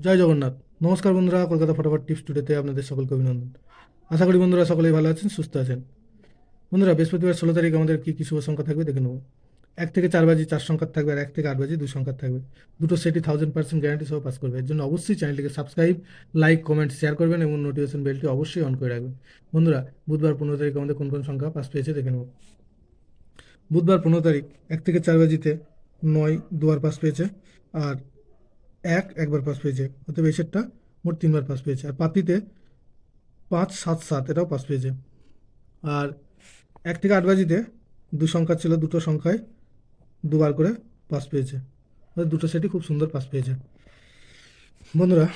জয় জগন্নাথ। নমস্কার বন্ধুরা, কলকাতা ফটাফট টিপস টুডেতে আপনাদের সকলকে অভিনন্দন। আশা করি বন্ধুরা সকলেই ভালো আছেন, সুস্থ আছেন। বন্ধুরা, বৃহস্পতিবার 16 তারিখ আমাদের কী কী শুভ সংখ্যা থাকবে দেখে নেব। 1 থেকে 4 বাজি 4 সংখ্যার থাকবে, আর 1 থেকে 8 বাজি 2 সংখ্যার থাকবে। দুটো সেটই 1000% গ্যারান্টি সহ পাস করবে। এর জন্য অবশ্যই চ্যানেলটিকে সাবস্ক্রাইব, লাইক, কমেন্ট, শেয়ার করবেন এবং নোটিফিকেশন বেলটি অবশ্যই অন করে রাখবেন। বন্ধুরা, বুধবার 15 তারিখ আমাদের কোন কোন সংখ্যা পাস পেয়েছে দেখে নেব। বুধবার 15 তারিখ 1 থেকে 4 বাজিতে 9 দুবার পাস পেয়েছে, আর 1 একবার পাস পেয়েছে। অতএব এই সেটটা মোট 3বার পাস পেয়েছে। আর পাতিতে 5, 7, 7 এটাও পাস পেয়েছে। আর 1 থেকে 8 বাজিতে 2 সংখ্যা ছিল, দুটো সংখ্যায় দুবার করে পাস পেয়েছে। দুটো সেটই খুব সুন্দর পাস পেয়েছে। বন্ধুরা,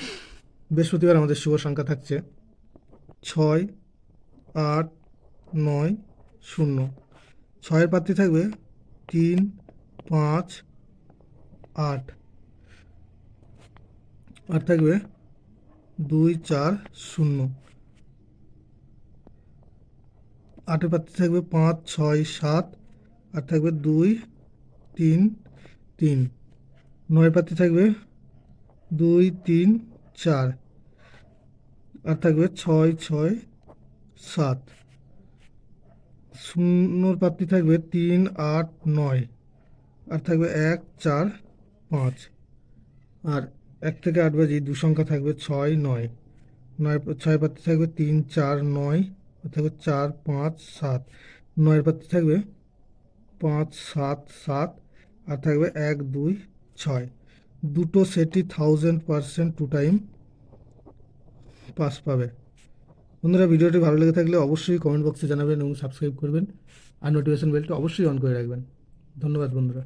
বৃহস্পতিবার আমাদের শুভ সংখ্যা থাকছে 6, 8, 9, 0। 6-এর পাত্রী থাকবে 3, 5, 8। আর থাকবে 2, 4, 0। 8-এর পাত্রী থাকবে 5, 6, 7। আর থাকবে 2, 3, 3। 9-এর পাত্রী থাকবে 2, 3, 4। আর থাকবে 6, 6, 7। 0-র পাত্রী থাকবে 3, 8, 9। আর থাকবে 1, 4, 5। আর 1 থেকে 8 বাজি 2 সংখ্যা থাকবে 6, 9। 6-এর পাত্রী থাকবে 3, 4, 9। আর থাকবে 4, 5, 7। 9-এর পাত্রী থাকবে 5, 7, 7। আর থাকবে 1, 2, 6। দুটো সেটই 1000% 2 টাইম পাস পাবে। বন্ধুরা, ভিডিওটি ভালো লেগে থাকলে অবশ্যই কমেন্ট বক্সে জানাবেন এবং সাবস্ক্রাইব করবেন, আর নোটিফিকেশন বেলটা অবশ্যই অন করে রাখবেন। ধন্যবাদ বন্ধুরা।